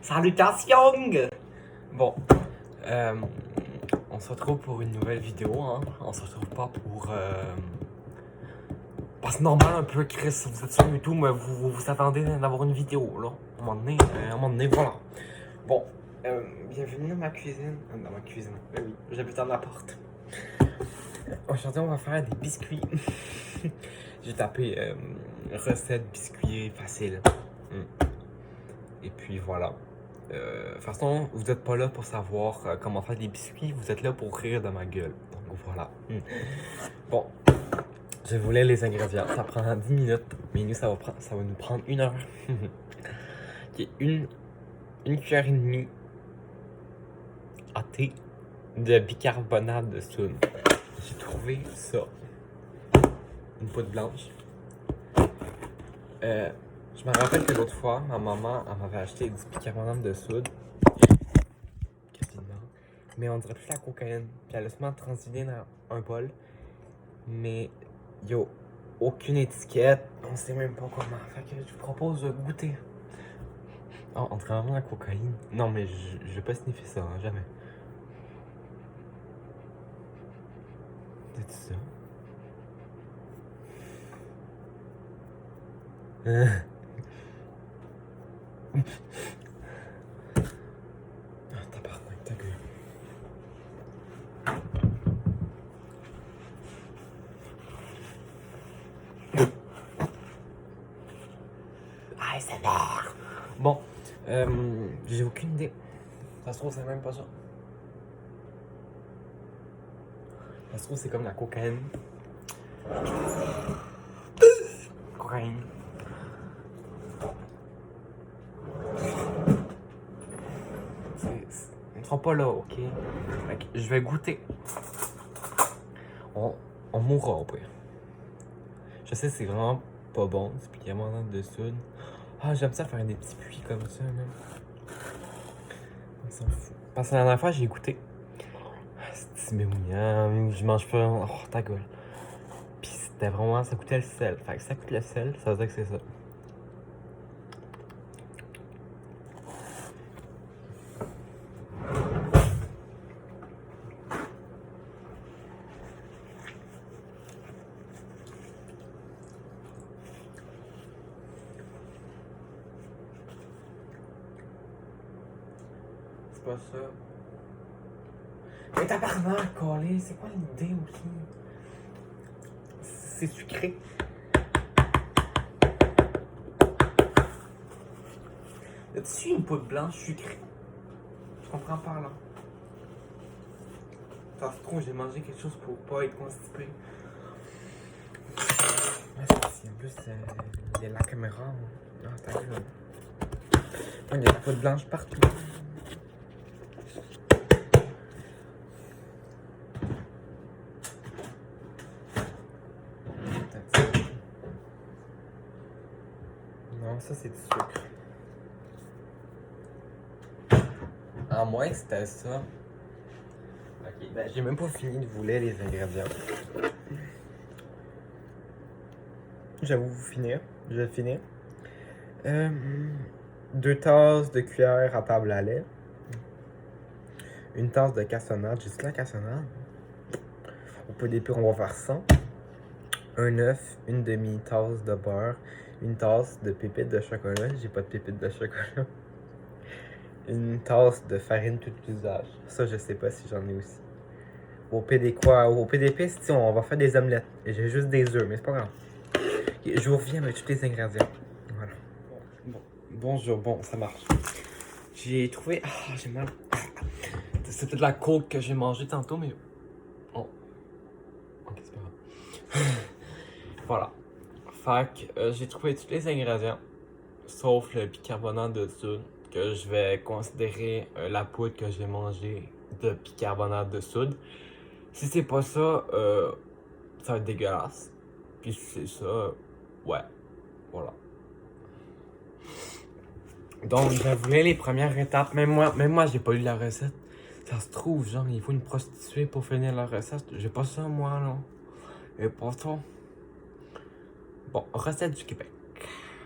Salutations! Bon, on se retrouve pour une nouvelle vidéo, hein. On se retrouve pas pour... Parce que normal un peu, Chris, vous êtes sur YouTube, mais vous attendez d'avoir une vidéo, là. À un moment donné, voilà. Bon, bienvenue dans ma cuisine. Dans ma cuisine, oui, j'habite en appart. Aujourd'hui, on va faire des biscuits. J'ai tapé recette biscuits facile. Et puis voilà. De toute façon, vous n'êtes pas là pour savoir comment faire des biscuits, vous êtes là pour rire de ma gueule. Donc voilà. Bon, je vous lire les ingrédients. Ça prend 10 minutes, mais nous, ça va nous prendre 1 heure. Okay, une cuillère et demie à thé de bicarbonate de soude. J'ai trouvé ça. Une poudre blanche. Je me rappelle que l'autre fois, ma maman elle m'avait acheté du bicarbonate de soude. Mais on dirait plus la cocaïne. Puis elle a seulement transvidé dans un bol. Mais il n'y a aucune étiquette. On sait même pas comment. Fait que je vous propose de goûter. Oh, on dirait vraiment la cocaïne. Non, mais je vais pas sniffer ça, hein, jamais. C'est ça? Ah, tabarnak, ta gueule. Ah, c'est vert! Bon, j'ai aucune idée. Ça se trouve, c'est même pas ça. Ça se trouve, c'est comme la cocaïne. Cocaïne. On sera pas là, ok? Fait que je vais goûter. On mourra au pire. Je sais, c'est vraiment pas bon, c'est bicarbonate de soude. Ah, j'aime ça faire des petits puits comme ça, là. On s'en fout. Parce que la dernière fois, j'ai goûté. C'est mais oui, hein, je mange pas. Oh, ta gueule. Pis c'était vraiment, ça coûtait le sel. Fait que ça coûte le sel, ça veut dire que c'est ça. C'est pas ça. Mais tabarnak, collé, c'est quoi l'idée aussi? C'est sucré. Y a-t-il une poudre blanche sucrée? Je comprends pas là. Ça se trouve, j'ai mangé quelque chose pour pas être constipé. Ouais, c'est en plus, il y a la caméra. Ah, t'as vu, il y a de la poudre blanche partout. Non, ça c'est du sucre. À moins que c'était ça. Ok, ben j'ai même pas fini de vous lire les ingrédients. J'avoue vous finir. Je vais finir. 2 tasses de cuillère à table à lait. 1 tasse de cassonade. J'ai dit la cassonade. Au peu des pires, on va faire 100. Un œuf, 1 demi-tasse de beurre, 1 tasse de pépites de chocolat. J'ai pas de pépites de chocolat. 1 tasse de farine tout usage. Ça, je sais pas si j'en ai aussi. Au PDP, si on va faire des omelettes. J'ai juste des œufs, mais c'est pas grave. Je vous reviens avec tous les ingrédients. Voilà. Bonjour, bon, ça marche. J'ai trouvé. Ah, j'ai mal. C'était de la coke que j'ai mangé tantôt, mais. Oh. Ok, c'est pas grave. Voilà. Fait que j'ai trouvé tous les ingrédients, sauf le bicarbonate de soude, que je vais considérer la poudre que j'ai mangée de bicarbonate de soude. Si c'est pas ça, ça va être dégueulasse. Puis si c'est ça, ouais, voilà. Donc, je vais vous lire les premières étapes. Même moi, j'ai pas lu la recette. Ça se trouve, genre, il faut une prostituée pour finir la recette. J'ai pas ça, moi, là. Et pas ça. Bon, recette du Québec.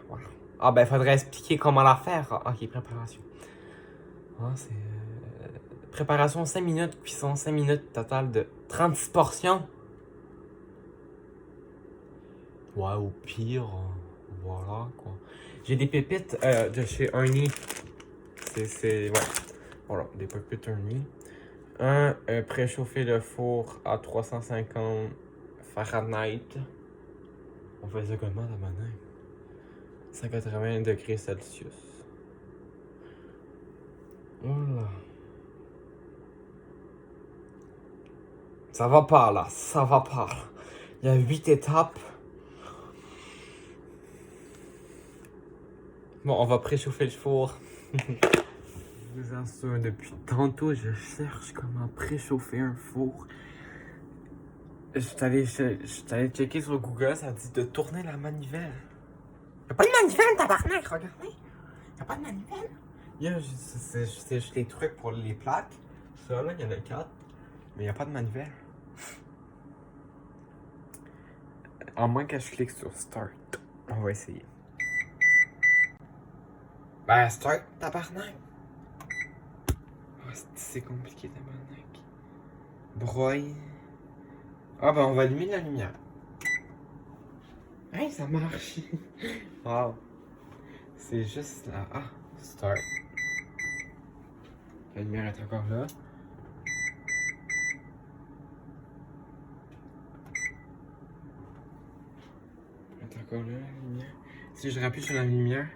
Voilà. Ah ben, faudrait expliquer comment la faire. Ah, ok, préparation. Ah, c'est... préparation 5 minutes, cuisson 5 minutes, total de 36 portions. Ouais, au pire, voilà, quoi. J'ai des pépites de chez Ernie. Ouais. Voilà, des pépites Ernie. Préchauffer le four à 350 Fahrenheit. On fait ça comment, la banane? 180 degrés Celsius. Voilà. Ça va pas, là. Ça va pas. Il y a 8 étapes. Bon, on va préchauffer le four. Je vous assure, depuis tantôt, je cherche comment préchauffer un four. Je suis allé checker sur Google, ça dit de tourner la manivelle. Y'a pas de manivelle, tabarnak, regardez. Y'a pas de manivelle. C'est juste les trucs pour les plaques. Ça, là, y'en a 4. Mais y'a pas de manivelle. À moins que je clique sur Start. On va essayer. Ben, Start, tabarnak. Oh, c'est compliqué, tabarnak. Broye. Ah, ben, on va allumer la lumière. Hey, ça marche. Wow. C'est juste là. Ah, Start. La lumière est encore là. Elle est encore là, la lumière. Si je rappuie sur la lumière,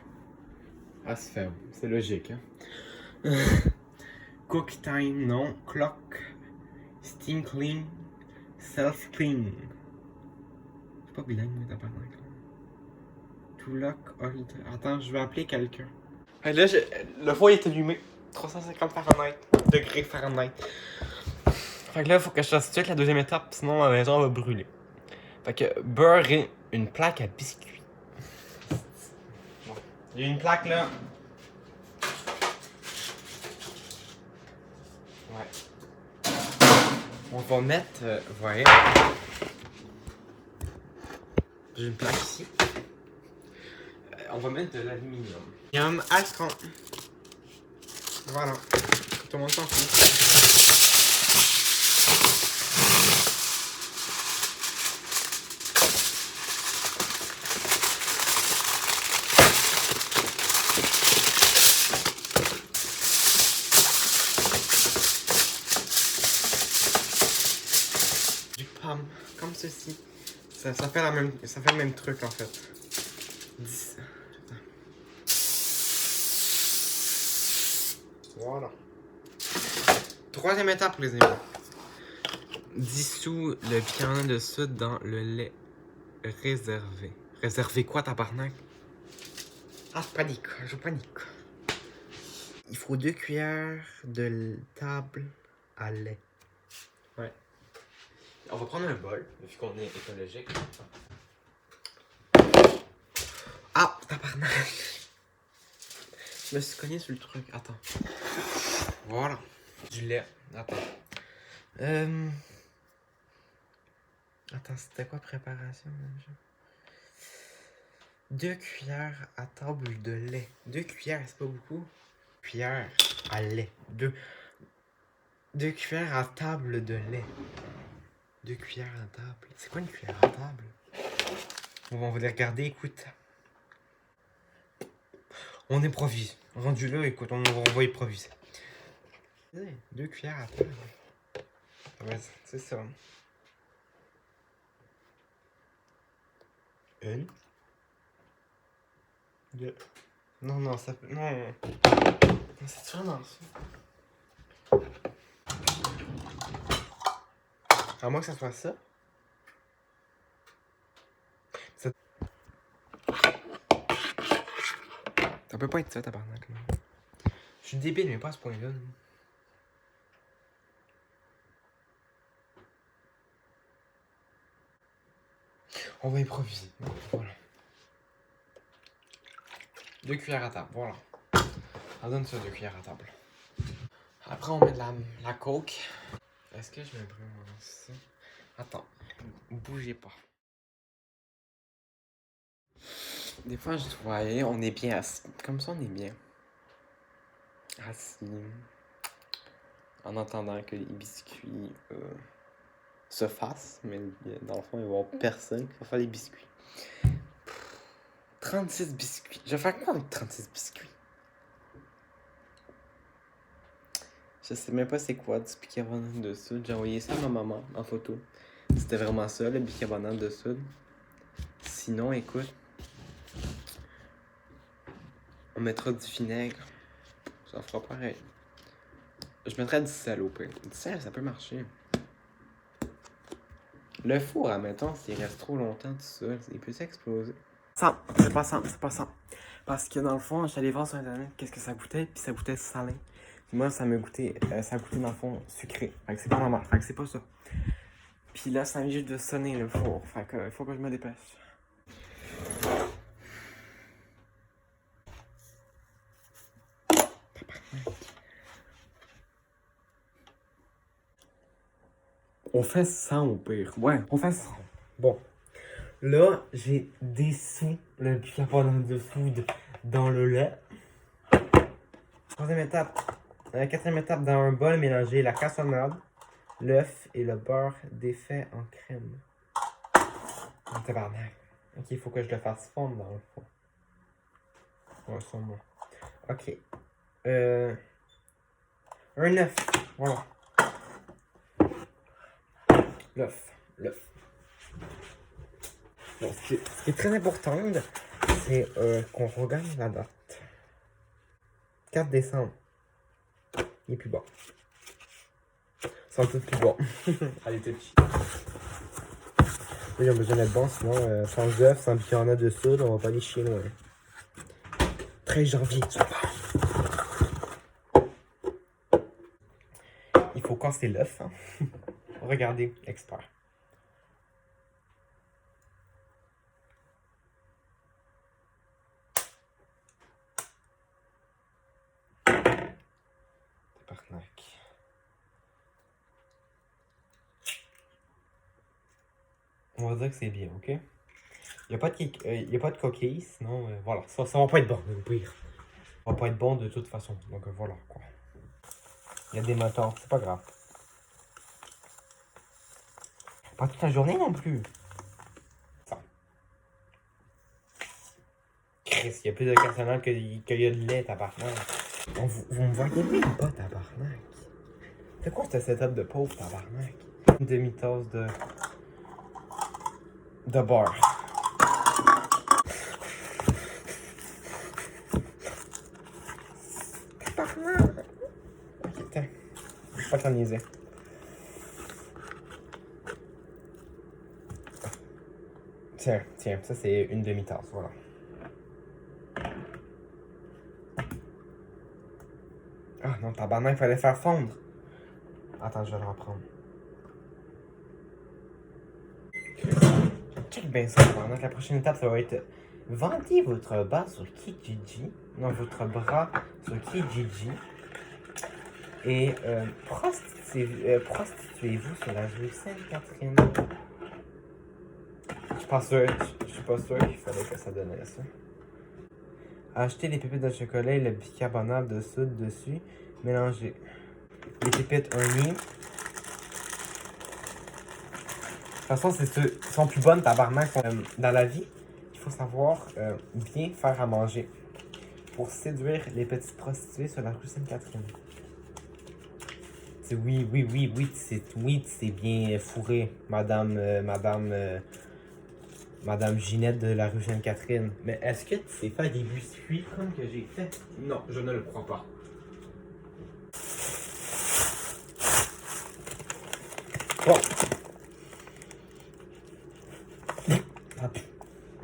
elle se ferme. C'est logique, hein. Cook time, non. Clock. Steam clean. Self clean. C'est pas bilingue, mais t'as pas de To lock hold. Attends, je vais appeler quelqu'un. Là, le four est allumé. 350 Fahrenheit. Degrés Fahrenheit. Fait que là, il faut que je fasse tout de suite la deuxième étape, sinon ma maison va brûler. Fait que beurrer une plaque à biscuits. Bon. Il y a une plaque là. Ouais. On va mettre. Voyez. J'ai une plaque ici. On va mettre de l'aluminium. Alcan. Voilà. Tout le monde s'en fout. Du pomme, comme ceci. Ça fait le même truc en fait. 10. Voilà. Troisième étape, les amis. Dissous le bicarbonate de soude dans le lait réservé. Réservé quoi, tabarnak? Ah, je panique. Il faut 2 cuillères de table à lait. Ouais. On va prendre un bol, vu qu'on est écologique. Ah, tabarnak! Je me suis cogné sur le truc. Attends. Voilà. Du lait. Attends. Attends, c'était quoi préparation déjà? 2 cuillères à table de lait. 2 cuillères, c'est pas beaucoup? Cuillères à lait. 2 cuillères à table de lait. 2 cuillères à table. C'est quoi une cuillère à table? Bon, on va les regarder, écoute. On improvise. Rendu là, écoute, on va improviser. 2 cuillères à table. Ouais, c'est ça. Une. 2. Non, ça peut. Non. C'est vraiment ça. À moins que ça soit ça. Ça peut pas être ça, tabarnak. Je suis débile, mais pas à ce point-là. On va improviser. Voilà. 2 cuillères à table, voilà. On donne ça 2 cuillères à table. Après, on met de la coke. Est-ce que je mets vraiment ça? Attends, bougez pas. Des fois, je voyais, on est bien assis. Comme ça, on est bien. Assis. En attendant que les biscuits se fassent. Mais dans le fond, il va y avoir personne qui va faire les biscuits. 36 biscuits. Je vais faire quoi avec 36 biscuits? Je sais même pas c'est quoi du bicarbonate de soude. J'ai envoyé ça à ma maman en photo. C'était vraiment ça, le bicarbonate de soude. Sinon, écoute, on mettra du vinaigre. Ça fera pareil. Je mettrais du sel au pire. Du sel, ça peut marcher. Le four, admettons, s'il reste trop longtemps tout seul, il peut s'exploser. Ça, c'est pas ça, c'est pas ça. Parce que dans le fond, j'allais voir sur internet qu'est-ce que ça goûtait, puis ça goûtait salé. Puis moi, ça goûtait dans le fond sucré. Fait que c'est pas normal, fait que c'est pas ça. Puis là, ça vient juste de sonner le four, fait que il faut que je me dépêche. On fait 100 au pire. Ouais, on fait 100. Bon. Là, j'ai dessous le bicarbonate de soude dans le lait. Troisième étape. Quatrième étape, dans un bol, mélanger la cassonade, l'œuf et le beurre défait en crème. En tabarnak. Ok, il faut que je le fasse fondre dans le fond. Ouais, sûrement. Ok. Un œuf. Voilà. L'œuf. Bon, ce qui est très important, c'est qu'on regarde la date. 4 décembre. Il est plus bon. Sans tout plus bon. Allez, t'es petit. Oui, ils ont besoin d'être bons, sinon, sans œufs, sans bicarbonate de soude, on va pas aller chier loin. 13 janvier, ça va. Il faut casser l'œuf. Hein. Regardez, expert. Tabarnak. On va dire que c'est bien, ok? Il n'y a pas de coquilles, sinon, voilà. Ça va pas être bon, au pire. Ça va pas être bon de toute façon. Donc, voilà, quoi. Il y a des moteurs, c'est pas grave. Pas toute la journée non plus. Ça. Chris, il y a plus de cassonade qu'il y a de lait, tabarnak. Vous me voyez même pas, tabarnak. C'est quoi ce setup de pauvre, tabarnak? Une demi-tasse de beurre. Tabarnak! Ok, tiens. Pas t'en niaiser. Tiens, ça c'est une demi-tasse, voilà. Ah non, tabarnak, il fallait faire fondre. Attends, je vais le reprendre. Check bien ça, tabarnak. La prochaine étape, ça va être vendez votre bas sur Kijiji. Non, votre bras sur Kijiji. Et prostituez-vous sur la rue Sainte-Catherine. Je suis pas sûr qu'il fallait que ça donnait ça. Acheter les pépites de chocolat et le bicarbonate de soude dessus. Mélanger. Les pépites un nid. De toute façon, c'est ceux qui sont plus bonnes, tabarnak, dans la vie. Il faut savoir bien faire à manger. Pour séduire les petites prostituées sur la rue Sainte-Catherine. Oui, c'est bien fourré, Madame Ginette de la rue Sainte-Catherine. Mais est-ce que tu sais faire des biscuits comme que j'ai fait? Non, je ne le crois pas. Bon.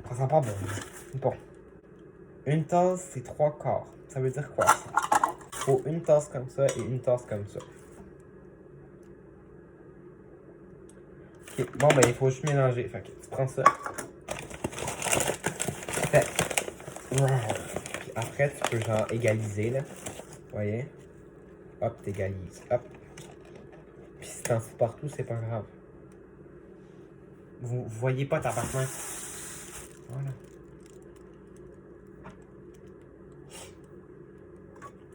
Ça sent pas bon. Bon. Une tasse, c'est 3/4. Ça veut dire quoi, ça? Faut une tasse comme ça et une tasse comme ça. Ok, bon, ben, il faut juste mélanger. Fait que tu prends ça. Fait. Puis après, tu peux genre égaliser, là. Vous voyez? Hop, t'égalises. Hop. Puis si t'en fous partout, c'est pas grave. Vous voyez pas ta partenaire. Voilà.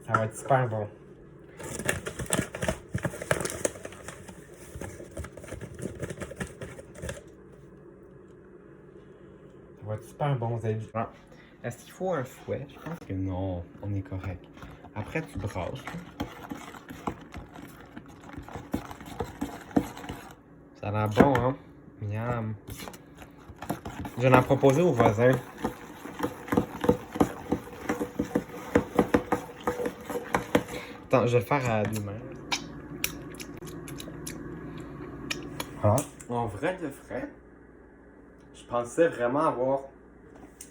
Ça va être super bon. Ça va être super bon, vous avez vu. Ah. Est-ce qu'il faut un fouet? Je pense que non, on est correct. Après, tu brasses. Ça a l'air bon, hein? Miam. J'en ai proposé aux voisins. Attends, je vais le faire à deux mains. Voilà. En vrai de vrai, je pensais vraiment avoir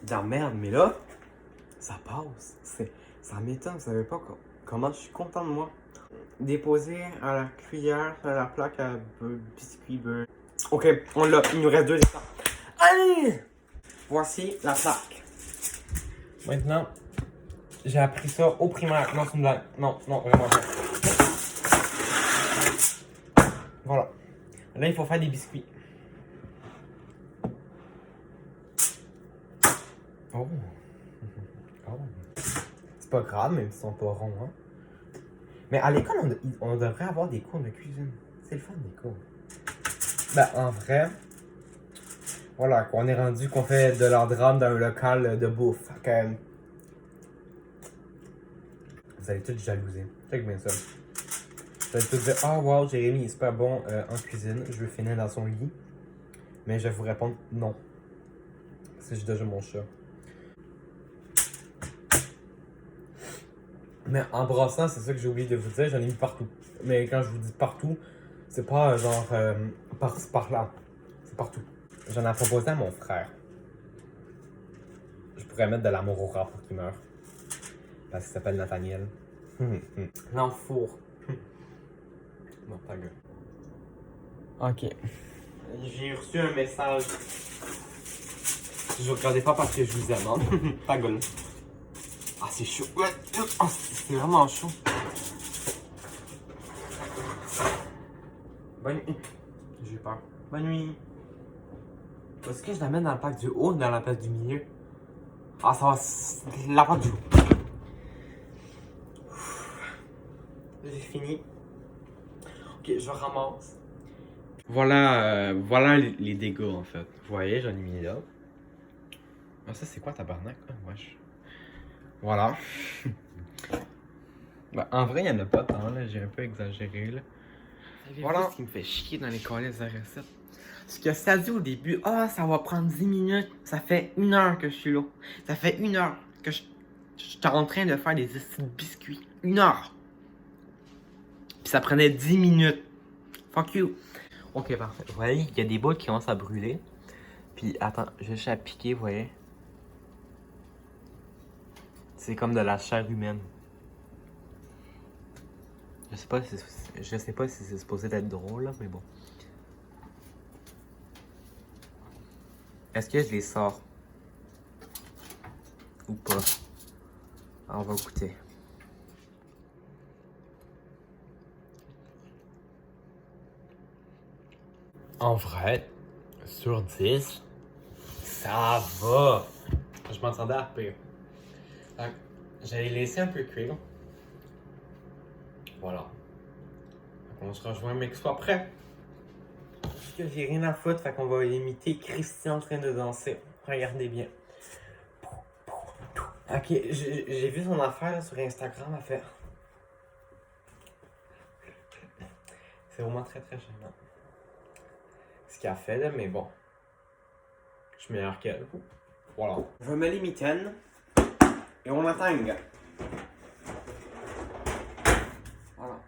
de la merde, mais là, ça passe. Ça m'étonne, vous savez pas comment je suis content de moi. Déposer à la cuillère, à la plaque à biscuit beurre. Ok, on l'a. Il nous reste 2 étapes. Allez! Voici la plaque. Maintenant, j'ai appris ça au primaire. Non, c'est une blague. Non, vraiment pas. Voilà. Là, il faut faire des biscuits. Oh. Oh. C'est pas grave, même s'ils sont pas ronds, hein. Mais à l'école, on devrait avoir des cours de cuisine. C'est le fun, des cours. Ben, en vrai, voilà, qu'on est rendu qu'on fait de l'art drame dans un local de bouffe. Fait que, vous allez tous jalouser. Check bien ça. Vous allez tous dire, oh wow, Jérémy est super bon en cuisine. Je veux finir dans son lit. Mais je vais vous répondre non. C'est juste déjà mon chat. Mais en brassant, c'est ça que j'ai oublié de vous dire, j'en ai mis partout. Mais quand je vous dis partout, c'est pas genre par-ci par-là. C'est partout. J'en ai proposé à mon frère. Je pourrais mettre de l'amour au rat pour qu'il meure. Parce qu'il s'appelle Nathaniel. L'enfour. Non, ta gueule. Ok. J'ai reçu un message. Je regardais pas parce que je vous aime, hein. Ta gueule. Ah, c'est chaud. Ah, c'est vraiment chaud. Bonne nuit. J'ai peur. Bonne nuit. Est-ce que je la mets dans la plaque du haut ou dans la plaque du milieu? Ah, ça va. La plaque du haut. J'ai fini. Ok, je ramasse. Voilà, voilà les dégâts en fait. Vous voyez, j'en ai mis là. Ah, ça c'est quoi tabarnak? Ah, wesh. Voilà. Ben, en vrai, il n'y en a pas tant, là. J'ai un peu exagéré, là. Voilà ce qui me fait chier dans les calices de recettes. Ce que ça dit au début, ah, ça va prendre 10 minutes. Ça fait 1 heure que je suis là. Ça fait 1 heure que je suis en train de faire des biscuits. 1 heure. Puis ça prenait 10 minutes. Fuck you. Ok, parfait. Vous voyez, il y a des bouts qui commencent à brûler. Puis attends, je vais juste à piquer, vous voyez. C'est comme de la chair humaine. Je sais pas si c'est supposé être drôle, là, mais bon. Est-ce que je les sors? Ou pas? Alors, on va goûter. En vrai, sur 10, ça va. Je m'entendais à pire. Donc, j'allais laisser un peu cuire. Voilà. Donc, on se rejoint, mais qu'il soit prêt. Parce que j'ai rien à foutre, fait qu'on va imiter Christian en train de danser. Regardez bien. Ok, j'ai vu son affaire là, sur Instagram à faire. C'est vraiment très très gênant. Ce qu'elle a fait là, mais bon. Je suis meilleur qu'elle. Voilà. Je me les mitaines et on attend. Voilà.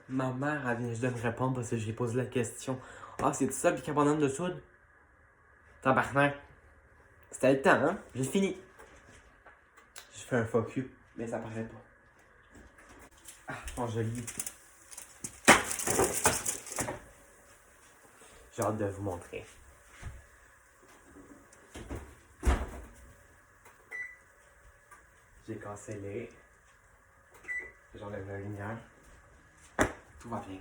Ma mère, elle vient juste de me répondre parce que j'ai posé la question. Ah, c'est ça, bicarbonate de soude? Tabarnak. C'était le temps, hein? J'ai fini. J'ai fait un fuck you, mais ça paraît pas. Ah, oh, joli. J'ai hâte de vous montrer. J'ai cancellé. J'enlève la lumière. Tout va bien.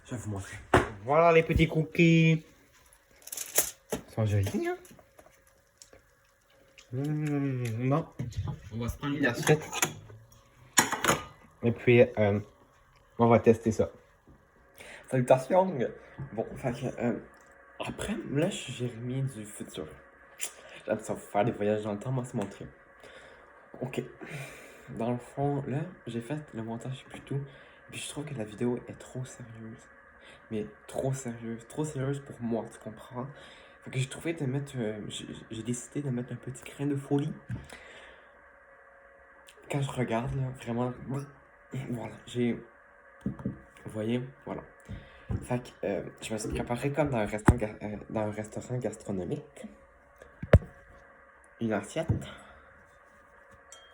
Je vais vous montrer. Voilà les petits cookies. Ils sont jolis, hein? Non. On va se prendre une assiette. Et puis, on va tester ça. Salutations! Bon, fait que, après, là, je suis Jérémy du futur. J'aime ça faire des voyages dans le temps, moi, c'est mon truc. Ok. Dans le fond, là, j'ai fait le montage plus tôt. Puis je trouve que la vidéo est trop sérieuse. Mais trop sérieuse. Trop sérieuse pour moi, tu comprends? Fait que j'ai trouvé de mettre. J'ai décidé de mettre un petit grain de folie. Quand je regarde, là, vraiment. Voilà, j'ai. Vous voyez? Voilà. Fait que je me suis préparé comme dans un restaurant gastronomique. Une assiette.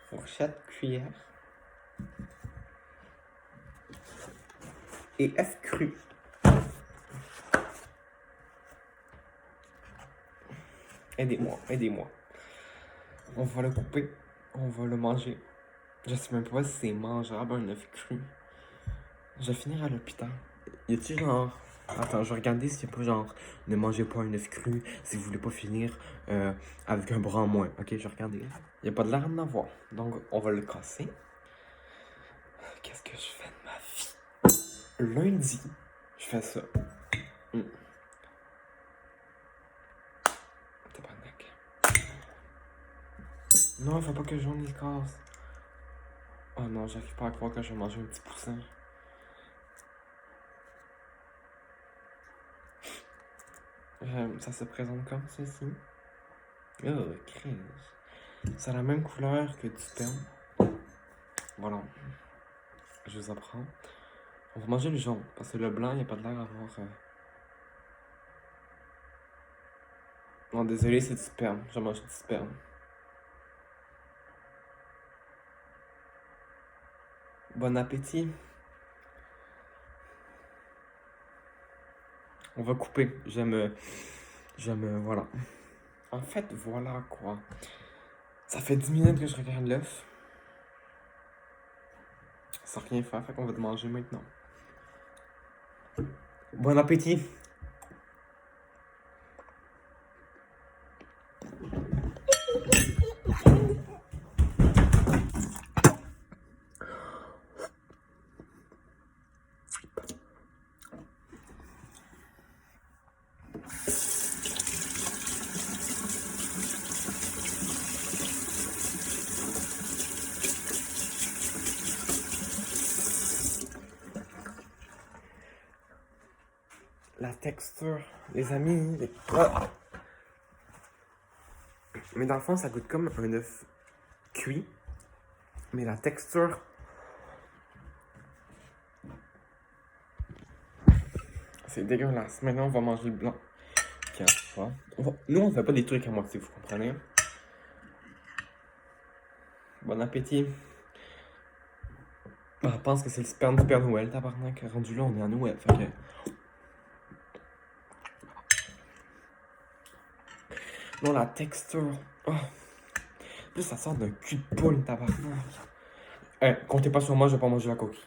Fourchette, cuillère. Et œuf cru. Aidez-moi, aidez-moi. On va le couper. On va le manger. Je sais même pas si c'est mangeable un œuf cru. Je vais finir à l'hôpital. Y a-t-il genre. Attends, je vais regarder s'il y a pas genre. Ne mangez pas un œuf cru si vous voulez pas finir avec un bras en moins. Ok, je vais regarder. Y a pas de l'air d'en avoir. Donc, on va le casser. Qu'est-ce que je fais de ma vie? Lundi, je fais ça. Tabarnak. Non, il faut pas que j'en y casse. Oh non, j'arrive pas à croire que je vais manger un petit poussin. Ça se présente comme ceci. Oh, crise. C'est la même couleur que du sperme. Voilà. Je vous apprends. On va manger le jaune, parce que le blanc, il n'y a pas de l'air à avoir... Non, désolé, c'est du sperme. Je mange du sperme. Bon appétit. On va couper. J'aime... Voilà. En fait, voilà quoi. Ça fait 10 minutes que je regarde l'œuf. Sans rien faire, fait qu'on va te manger maintenant. Bon appétit. La texture, les amis. Mais dans le fond, ça goûte comme un œuf cuit. Mais la texture... C'est dégueulasse. Maintenant, on va manger le blanc. Nous, on fait pas des trucs à moitié, vous comprenez? Bon appétit. Je pense que c'est le sperme du Père Noël, tabarnak. Rendu là, on est en Noël, fait que... Non, la texture... Oh. Plus, ça sort d'un cul de poule, tabarnak. Comptez pas sur moi, je vais pas manger la coquille.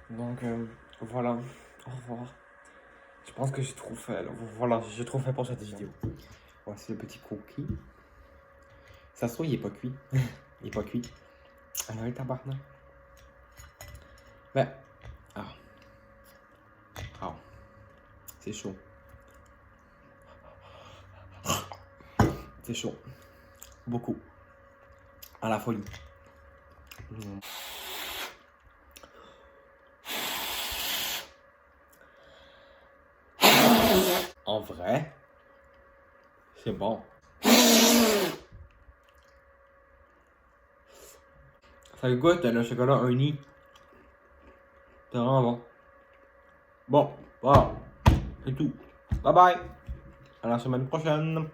Donc, voilà. Au revoir. Je pense que j'ai trop fait, là. Voilà, j'ai trop fait pour cette vidéo. Voici le petit cookie. Ça se trouve, il est pas cuit. Il est pas cuit. Alors, il est tabarnak. Ben... Ah. Ah. C'est chaud. C'est chaud. Beaucoup. À la folie. En vrai, c'est bon. Ça goûte le chocolat un nid. C'est vraiment bon. Bon, voilà. C'est tout. Bye bye. À la semaine prochaine.